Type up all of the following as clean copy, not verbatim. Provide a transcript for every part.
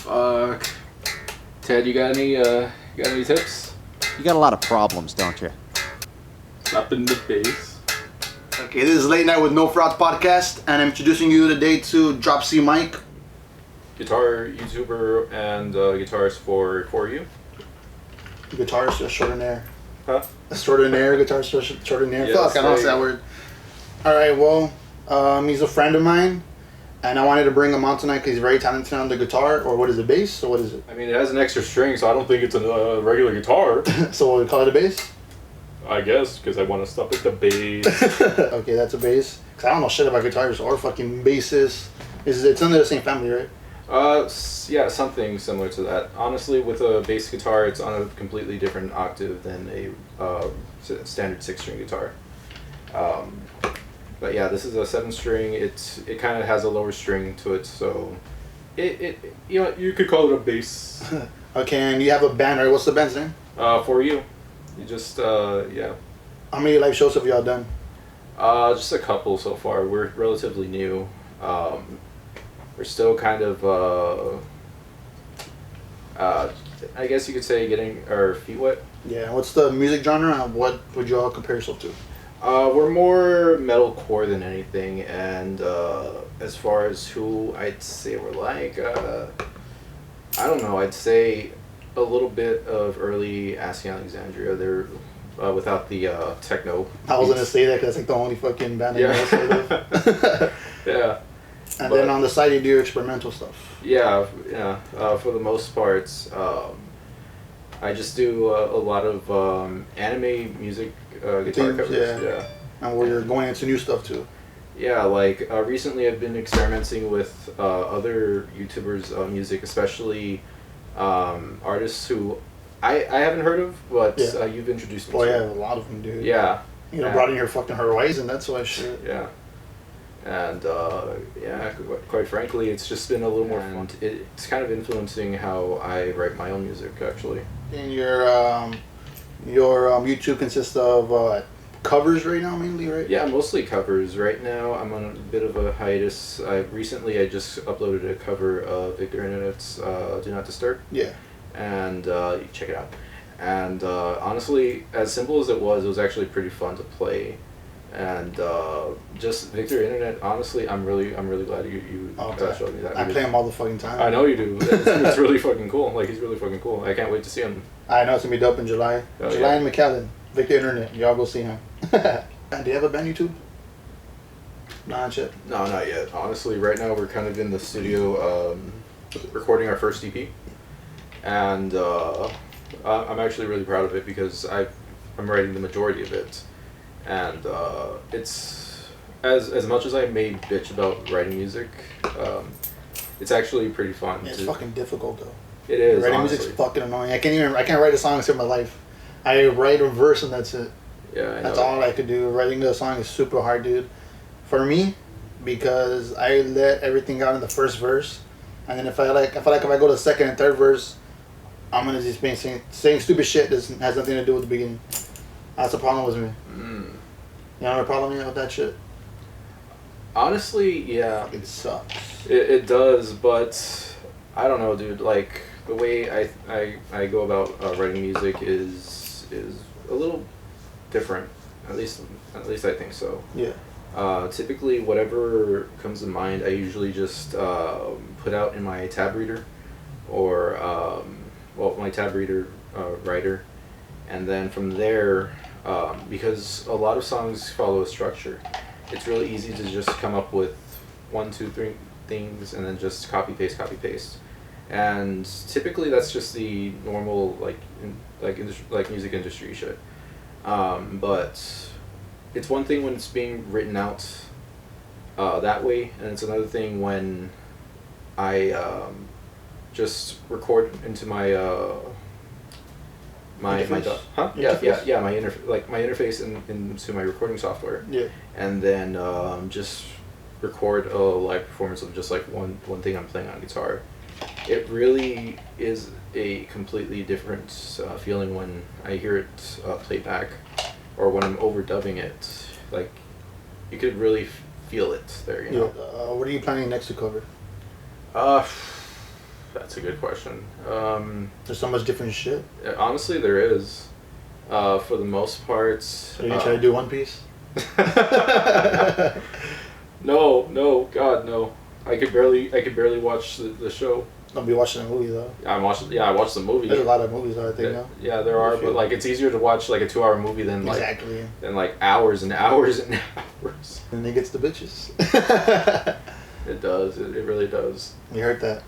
Fuck. Ted, you got any tips? You got a lot of problems, don't you? Slapping the bass. Okay, this is Late Night with No Frauds podcast, and I'm introducing you today to DropCmIKE. Guitar YouTuber and guitarist for you. Guitarist extraordinaire. Huh? Extraordinaire, guitarist extraordinaire. Yes, Fuck, I don't know that word. Alright, well, he's a friend of mine, and I wanted to bring him on tonight because he's very talented on the guitar, or what is it, bass, or what is it? I mean, it has an extra string, so I don't think it's a regular guitar. So we call it a bass? I guess, because I want to stop at the bass. Okay, that's a bass. Because I don't know shit about guitars or fucking basses. It's under the same family, right? Yeah, something similar to that. Honestly, with a bass guitar, it's on a completely different octave than a standard 6-string guitar. But yeah, this is a 7-string. It kind of has a lower string to it, so you could call it a bass. Okay, and you have a band, right? What's the band's name? For you just yeah. How many live shows have y'all done? Just a couple so far. We're relatively new. We're still kind of I guess you could say getting our feet wet. Yeah. What's the music genre, and what would you all compare yourself to? We're more metalcore than anything, and as far as who I'd say we're like, I don't know. I'd say a little bit of early Asking Alexandria. They're without the techno. I was gonna say that because that's like the only fucking band I know. Sort of. Yeah. And then on the side you do experimental stuff. Yeah. For the most part, I just do a lot of anime music guitar covers. Yeah. And where you're going into new stuff too. Yeah, like recently I've been experimenting with other YouTubers' music, especially artists who I haven't heard of, but you've introduced me to. Oh yeah, a lot of them, dude. Yeah. You know, brought in your fucking horizon, that's why shit. Yeah. And quite frankly, it's just been a little more fun. It's kind of influencing how I write my own music, actually. And your YouTube consists of covers right now, mainly, right? Yeah, mostly covers. Right now, I'm on a bit of a hiatus. I just uploaded a cover of Victor Internet's "Do Not Disturb." Yeah. And you check it out. And honestly, as simple as it was actually pretty fun to play. And just Victor Internet, honestly, I'm really glad you showed me that. I play him all the fucking time. I know you do. It's really fucking cool. Like, he's really fucking cool. I can't wait to see him. I know, it's gonna be dope in July. July in McAllen. Victor Internet. Y'all go see him. And do you have a band YouTube? Not yet. No, not yet. Honestly, right now we're kind of in the studio recording our first EP. And I'm actually really proud of it because I'm writing the majority of it. And it's as much as I may bitch about writing music, it's actually pretty fun. Yeah, it's fucking difficult though. It is. Writing honestly. music's fucking annoying. I can't write a song in my life. I write a verse and that's it. Yeah, that's all I could do. Writing a song is super hard, dude. For me, because I let everything out in the first verse, and then if I go to the second and third verse, I'm gonna just be saying stupid shit that has nothing to do with the beginning. That's the problem with me. You know what the problem is with that shit? Honestly, yeah. It sucks. It does, but I don't know, dude. Like, the way I go about writing music is a little different. At least I think so. Yeah. Typically, whatever comes to mind, I usually just put out in my tab reader, or my tab reader writer, and then from there. Because a lot of songs follow a structure, it's really easy to just come up with 1, 2, 3 things and then just copy paste, and typically that's just the normal like music industry shit. But it's one thing when it's being written out that way, and it's another thing when I just record into my my interface into my recording software. Yeah. And then just record a live performance of just like one thing I'm playing on guitar. It really is a completely different feeling when I hear it played back, or when I'm overdubbing it. Like, you could really feel it there, you know. What are you planning next to cover? That's a good question. There's so much different shit. Honestly, there is. For the most part. Are you gonna try to do One Piece? No, God, no. I could barely watch the show. Don't be watching the movie though. I watched the movie. There's a lot of movies I think now. Yeah, there are, but like it's easier to watch like a 2-hour movie than like hours and hours and hours. And it gets the bitches. It does. It really does. You heard that.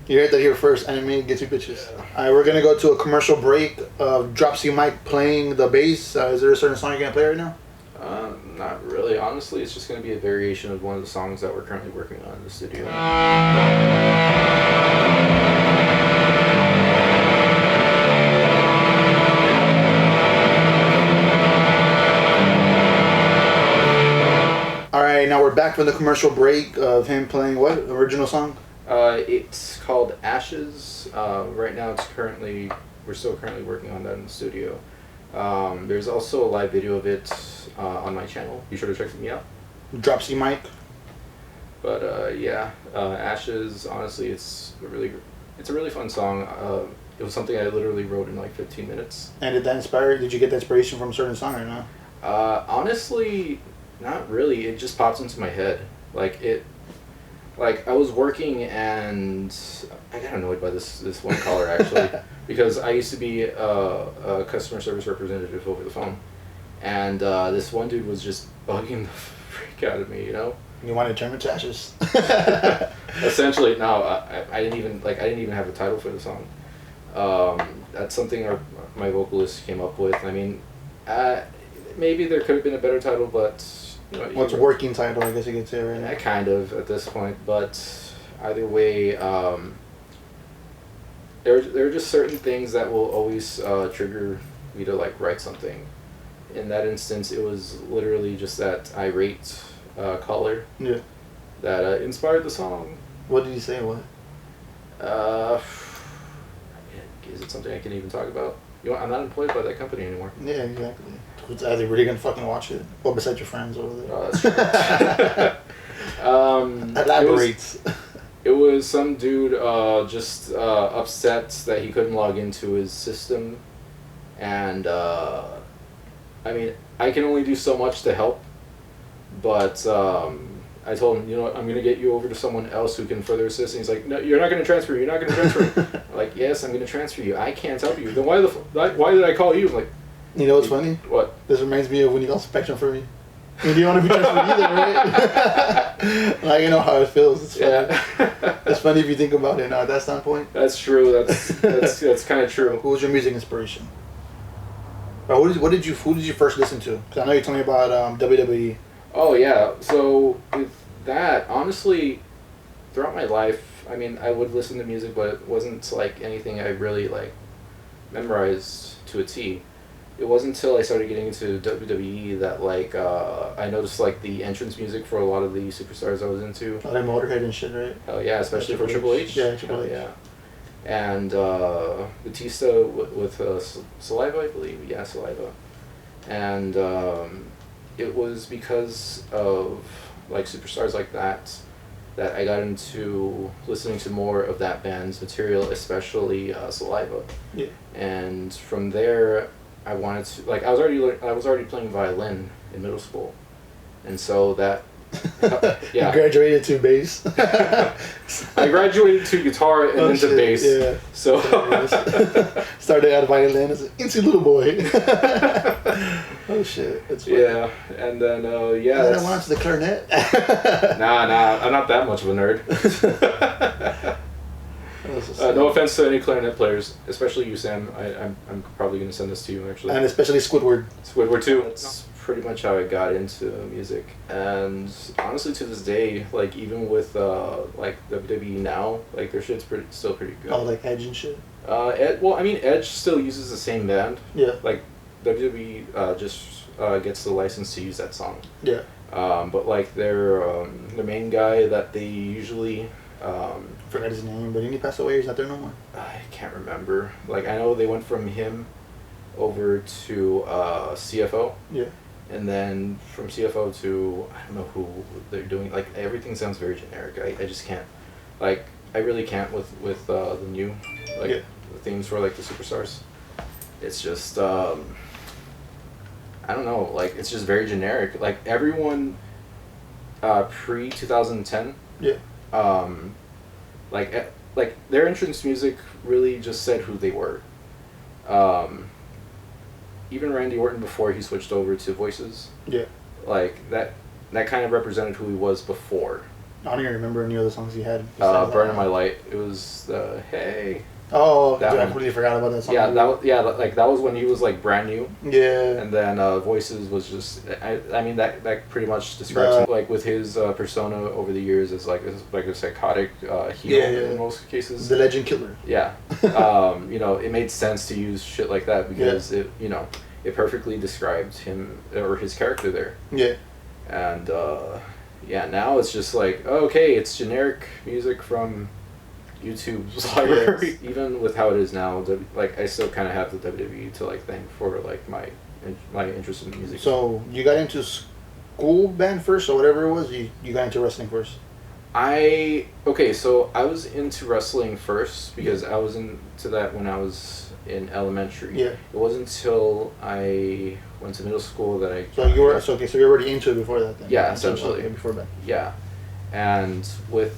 You heard that here first. Anime gets you bitches. All right, we're gonna go to a commercial break of DropCmIKE playing the bass. Is there a certain song you're gonna play right now? Not really. Honestly, it's just going to be a variation of one of the songs that we're currently working on in the studio. All right, now we're back from the commercial break of him playing what original song? It's called Ashes. Right now, we're still currently working on that in the studio. There's also a live video of it on my channel. Be sure to check me out. DropCmIKE. But yeah, Ashes. Honestly, it's a really fun song. It was something I literally wrote in like 15 minutes. And did you get the inspiration from a certain song or no? Honestly, not really. It just pops into my head. Like I was working and I got annoyed by this one caller actually because I used to be a customer service representative over the phone, and this one dude was just bugging the freak out of me, you know. You want to turn it to ashes? Essentially, no. I didn't even have a title for the song. That's something my vocalist came up with. I mean, maybe there could have been a better title, but. What's a working title, I guess you could say, right? Yeah, kind of at this point, but either way, there are just certain things that will always trigger me to like write something. In that instance, it was literally just that irate caller that inspired the song. What did you say? What? Is it something I can even talk about? I'm not employed by that company anymore. Yeah, exactly. Are they really gonna fucking watch it? Well, besides your friends over there. Oh, that's true. Elaborate. It was some dude just upset that he couldn't log into his system, and I mean, I can only do so much to help, but I told him, you know what, I'm going to get you over to someone else who can further assist. And he's like, no, you're not going to transfer. You're not going to transfer. I'm like, yes, I'm going to transfer you. I can't help you. Then why did I call you? I'm like, you know what's funny? What? This reminds me of when you got Spectrum for me. I mean, you don't want to be transferred either, right? Like, you know how it feels. It's funny. Yeah. It's funny if you think about it now at that standpoint. That's true. That's kind of true. Who was your music inspiration? Or who did you first listen to? Because I know you told me about WWE. Oh yeah. So with that, honestly, throughout my life, I mean, I would listen to music, but it wasn't like anything I really like memorized to a T. It wasn't until I started getting into WWE that like I noticed like the entrance music for a lot of the superstars I was into. Oh, like Motorhead and shit, right? Oh yeah, especially for Triple H. Yeah, Triple H. Yeah. And Batista with Saliva, I believe. Yeah, Saliva. And it was because of like superstars like that I got into listening to more of that band's material, especially Saliva. Yeah. And from there, I wanted to I was already playing violin in middle school, and so that. Yeah. You graduated to bass. I graduated to guitar and then to bass. Yeah. So started at violin as an incy little boy. Oh shit, that's funny. Yeah, and then yeah. And then I went to the clarinet. Nah, I'm not that much of a nerd. No offense to any clarinet players, especially you, Sam. I'm probably gonna send this to you actually. And especially Squidward. Squidward too. That's pretty much how I got into music, and honestly, to this day, like even with like WWE now, like their shit's still pretty good. Oh, like Edge and shit. Well, I mean, Edge still uses the same band. Yeah. Like WWE just gets the license to use that song. Yeah. But like their main guy that they usually. Forgot his name, but didn't he pass away? He's not there no more. I can't remember. Like I know they went from him over to CFO. Yeah. And then from CFO to I don't know who they're doing. Like everything sounds very generic. I just can't. Like I really can't with the new like the themes for like the superstars. It's just I don't know, like it's just very generic. Like everyone pre 2010, like their entrance music really just said who they were. Even Randy Orton before he switched over to voices. Yeah. Like that kind of represented who he was before. I don't even remember any other songs he had. Burning My Light. It was the Hey. Oh, I completely forgot about that song. Yeah, that was when he was like brand new. Yeah. And then Voices was just I mean that pretty much describes him, like with his persona over the years as like a psychotic heel in most cases. The Legend Killer. Yeah. You know, it made sense to use shit like that because it perfectly described him or his character there. Yeah. And now it's just like, okay, it's generic music from YouTube's library. Even with how it is now, like I still kind of have the WWE to like thank for like my interest in music. So you got into school band first, or whatever it was. You got into wrestling first. So I was into wrestling first because I was into that when I was in elementary. Yeah. It wasn't until I went to middle school that I. So you were so you're already into it before that then. Yeah, essentially. Before that. Yeah, and with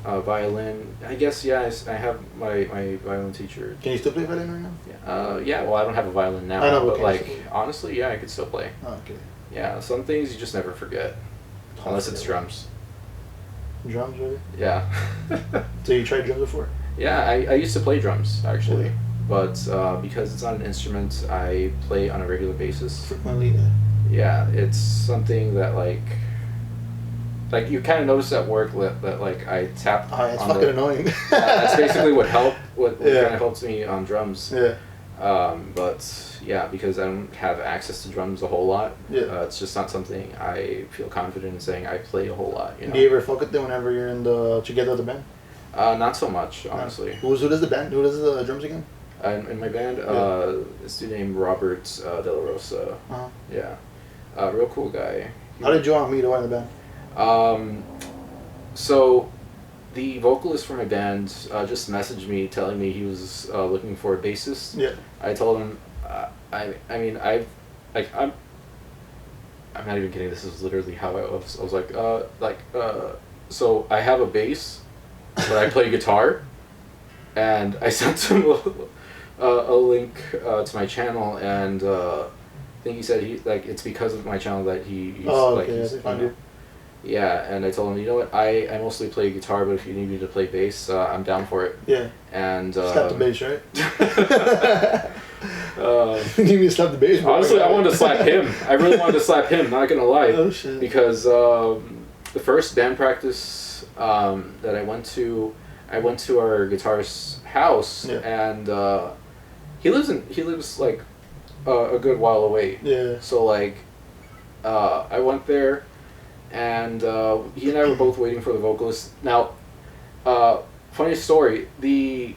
violin, I guess I have my violin teacher. Can you still play violin right now? Yeah. Well, I don't have a violin now. I know, but like honestly, I could still play. Oh, okay. Yeah, some things you just never forget, unless it's drums. Drums, really? Yeah. So you tried drums before? Yeah, I used to play drums actually, but because it's not an instrument I play on a regular basis. Frequently. Yeah, it's something that like you kind of notice at work that like I tap. Oh, it's fucking annoying. That's basically what kind of helps me on drums. Yeah. But yeah, because I don't have access to drums a whole lot. Yeah. It's just not something I feel confident in saying I play a whole lot. You know? Do you ever fuck with them whenever you're together with the band? Not so much, honestly. Who does the band? Who does the drums again? In my band, this dude named Robert De La Rosa. Uh-huh. Yeah. Real cool guy. How did you want me to join the band? So the vocalist for my band just messaged me telling me he was looking for a bassist. Yeah. I told him, I'm not even kidding. This is literally how I was. I was like, so I have a bass, but I play guitar, and I sent him a link to my channel, and I think he said it's because of my channel that he's yeah, and I told him, you know what, I mostly play guitar, but if you need me to play bass, I'm down for it. Yeah. And slap the bass, right? You need me to slap the bass. Honestly, I wanted to slap him. I really wanted to slap him. Not gonna lie. Oh shit. Because the first band practice that I went to our guitarist's house, and he lives like a good while away. Yeah. So like, I went there. And he and I were both waiting for the vocalist. Now, funny story, the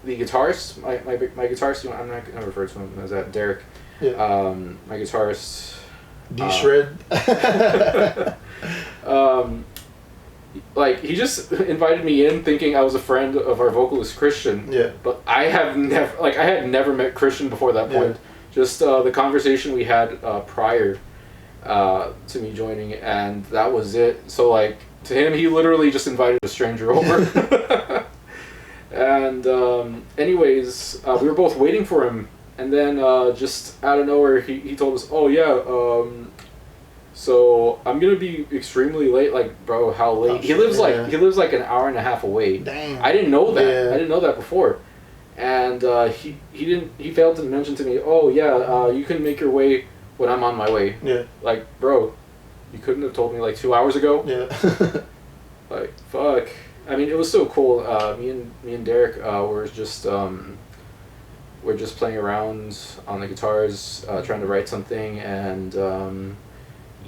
guitarist, my guitarist, I'm not going to refer to him as that, Derek. Yeah. My guitarist... D-Shred. Like, he just invited me in thinking I was a friend of our vocalist, Christian. Yeah. But I had never met Christian before that point. Yeah. Just the conversation we had prior to me joining, and that was it. So like to him, he literally just invited a stranger over. And anyways, we were both waiting for him, and then just out of nowhere he told us, oh yeah, so I'm gonna be extremely late. Like, bro, how late? He lives like an hour and a half away. Dang. I didn't know that. Yeah. I didn't know that before. And he failed to mention to me, oh yeah, you can make your way when I'm on my way. Yeah. Like, bro, you couldn't have told me like 2 hours ago? Yeah. Like, fuck. I mean, it was so cool. Me and Derek were just playing around on the guitars, trying to write something, and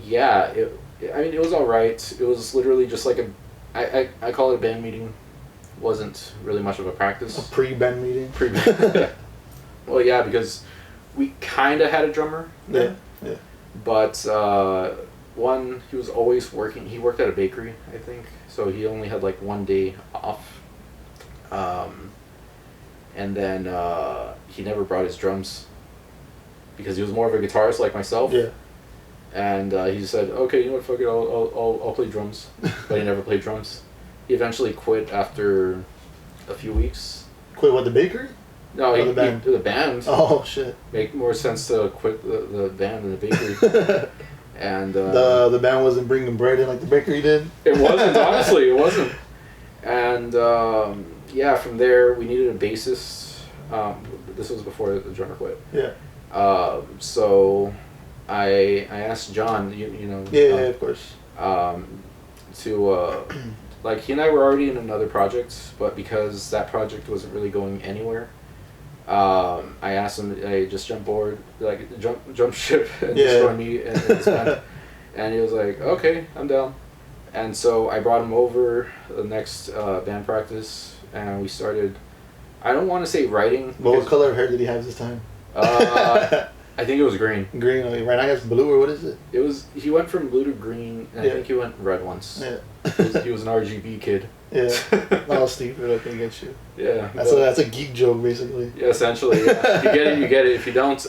yeah, it was all right. It was literally just like I call it a band meeting. Wasn't really much of a practice. A pre-band meeting. Pre-band. Well, yeah, because we kind of had a drummer. Yeah. Yeah. But he was always working. He worked at a bakery, I think. So he only had like one day off And then he never brought his drums because he was more of a guitarist like myself. Yeah. And he said, "Okay, you know what? Fuck it, I'll play drums." But he never played drums. He eventually quit after a few weeks. Quit what, the bakery? No, the band. The band. Oh shit. Make more sense to quit the band than the bakery. And the band wasn't bringing bread in like the bakery did. It wasn't, honestly, it wasn't. And yeah, from there we needed a bassist. This was before the drummer quit. Yeah. So I asked John, you know. Yeah, of course. To like he and I were already in another project, but because that project wasn't really going anywhere, I asked him, "Hey, just jump board, like jump ship, and just join me in this band." And he was like, "Okay, I'm down." And so I brought him over the next band practice, and we started. I don't want to say writing. What color of hair did he have this time? I think it was green. Green. Right now it's blue, or what is it? It was. He went from blue to green, and I think he went red once. Yeah. He was an RGB kid. Yeah. Not stupid. I think get you. Yeah. That's a geek joke, basically. Yeah, essentially. Yeah. If you get it, you get it. If you don't,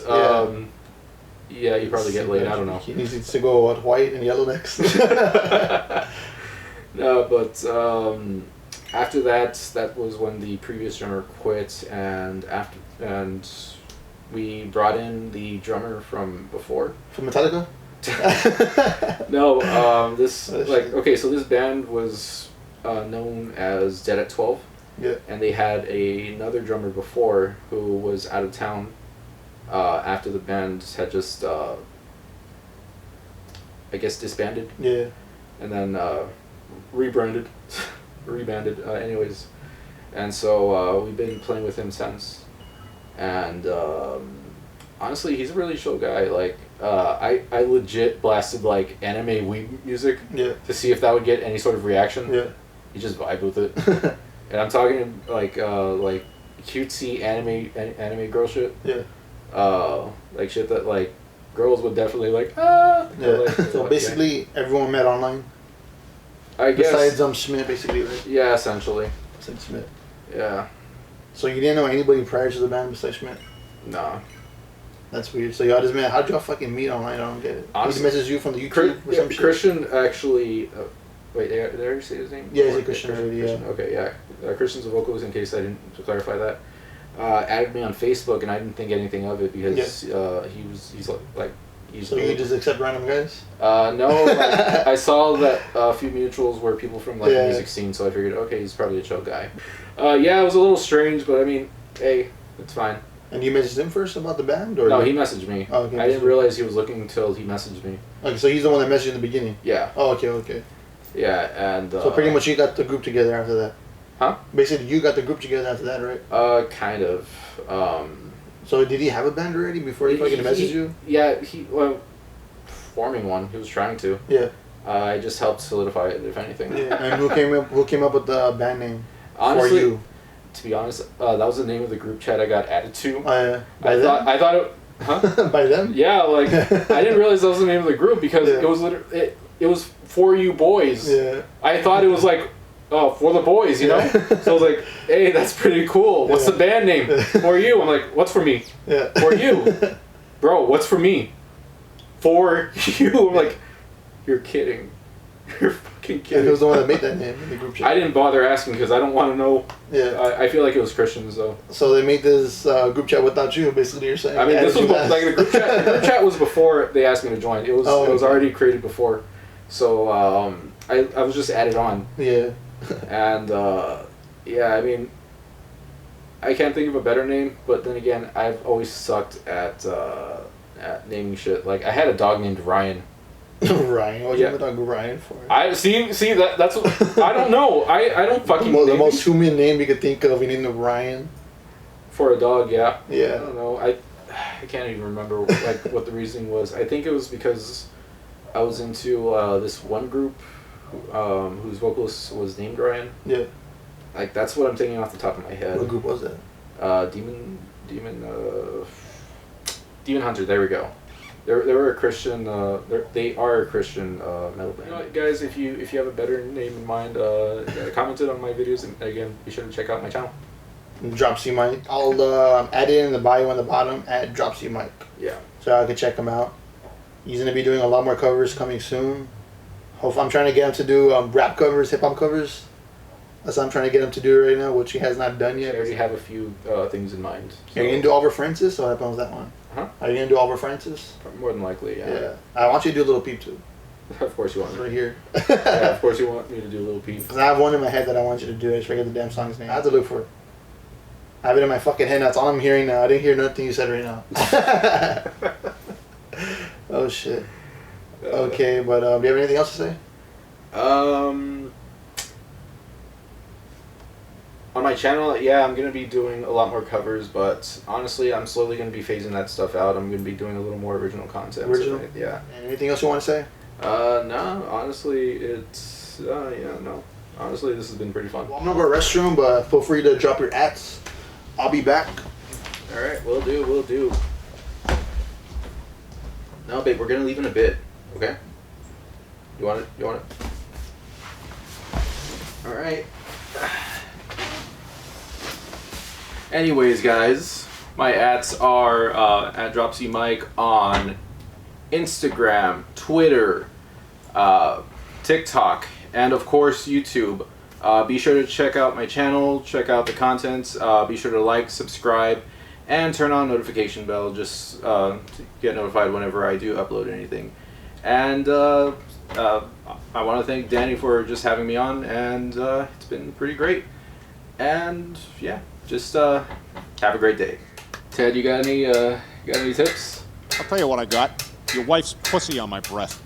yeah, you probably get laid. I don't know. He needs to go what, white and yellow next. No, but after that was when the previous drummer quit, and we brought in the drummer from before. From Metallica? No, so this band was known as Dead at 12. Yeah. And they had another drummer before who was out of town after the band had just, I guess, disbanded. Yeah. And then rebanded, anyways. And so we've been playing with him since. And honestly, he's a really chill guy. Like, I legit blasted like anime weeb music to see if that would get any sort of reaction. Yeah. He just vibed with it. And I'm talking like cutesy anime girl shit. Yeah. Like shit that like girls would definitely like. Yeah. Like, so basically, everyone met online. I guess. Besides Schmidt, basically, right? Yeah, essentially. Besides Schmidt. Yeah. So you didn't know anybody prior to the band besides Schmidt? Nah. That's weird. So y'all just met. How'd y'all fucking meet online? I don't get it. Honestly, he messaged you from the YouTube or some shit? Christian actually. Wait, did I already say his name? Yeah, he's a Christian already, Christian. yeah. Okay, yeah. Christian's a vocalist, in case I didn't clarify that. Added me on Facebook, and I didn't think anything of it because he's like. So you just accept random guys? No, like, I saw that a few mutuals were people from like the music scene, so I figured, okay, he's probably a chill guy. Yeah, it was a little strange, but I mean, hey, it's fine. And you messaged him first about the band, or no? He messaged me. Oh, okay. I didn't realize he was looking until he messaged me. Okay, so he's the one that messaged you in the beginning. Yeah. Oh, okay. Yeah, and so pretty much you got the group together after that. Huh? Basically, you got the group together after that, right? Kind of. So did he have a band already before he fucking messaged you? Yeah, forming one. He was trying to. Yeah. I just helped solidify it, if anything. Yeah. And who came up with the band name? Honestly, for you? To be honest, that was the name of the group chat I got added to. Oh yeah. I thought it. Huh? By them? Yeah, like I didn't realize that was the name of the group because it was it was for you boys. Yeah. I thought it was like, oh, for the boys, you know? So I was like, hey, that's pretty cool. What's the band name? For you. I'm like, what's for me? Yeah. For you. Bro, what's for me? For you. I'm like, you're kidding. You're fucking kidding. And he was the one that made that name in the group chat. I didn't bother asking because I don't want to know. Yeah. I feel like it was Christians, though. So they made this group chat without you, basically, you're saying? I mean, this was like the group chat. The group chat was before they asked me to join. It was already created before. So I was just added on. Yeah. And yeah, I mean, I can't think of a better name, but then again, I've always sucked at naming shit. Like I had a dog named Ryan. Ryan, what did you have a dog Ryan for? I see that's what, I don't know. I don't fucking the most human name you could think of. You named him Ryan. For a dog, yeah. Yeah. I don't know. I can't even remember like what the reasoning was. I think it was because I was into this one group whose vocalist was named Ryan. Yeah. Like that's what I'm thinking off the top of my head. What group was that? Demon Hunter. There we go. They were a Christian. They are a Christian metal band. You know what, guys, if you have a better name in mind, comment it on my videos, and again, be sure to check out my channel. DropCmIKE. I'll add it in the bio on the bottom at DropCmIKE. Yeah. So I can check him out. He's gonna be doing a lot more covers coming soon. Hopefully, I'm trying to get him to do rap covers, hip hop covers. That's what I'm trying to get him to do right now, which he has not done yet. I already have a few things in mind. So. Are you gonna do Oliver Francis, or what happens with that one? Huh? Are you gonna do Oliver Francis? More than likely, yeah. Yeah. I want you to do a Little Peep too. Of course you want It's me. right here. Yeah, of course you want me to do Little Peep. Because I have one in my head that I want you to do. I just forget the damn song's name. I have to look for it. I have it in my fucking head. That's all I'm hearing now. I didn't hear nothing you said right now. Oh shit. Okay, but do you have anything else to say? On my channel, yeah, I'm gonna be doing a lot more covers, but honestly, I'm slowly gonna be phasing that stuff out. I'm gonna be doing a little more original content. Original? So, yeah. And anything else you want to say? No, honestly, it's yeah, no. Honestly, this has been pretty fun. Well, I'm gonna go to the restroom, but feel free to drop your ats. I'll be back. All right, we'll do. No, babe, we're gonna leave in a bit. Okay. You want it? All right. Anyways, guys, my ats are at DropCmIKE on Instagram, Twitter, TikTok, and of course YouTube. Be sure to check out my channel, check out the contents. Be sure to like, subscribe, and turn on notification bell just to get notified whenever I do upload anything. And I want to thank Danny for just having me on, and it's been pretty great. And yeah, just have a great day. Ted, you got any tips? I'll tell you what I got. Your wife's pussy on my breath.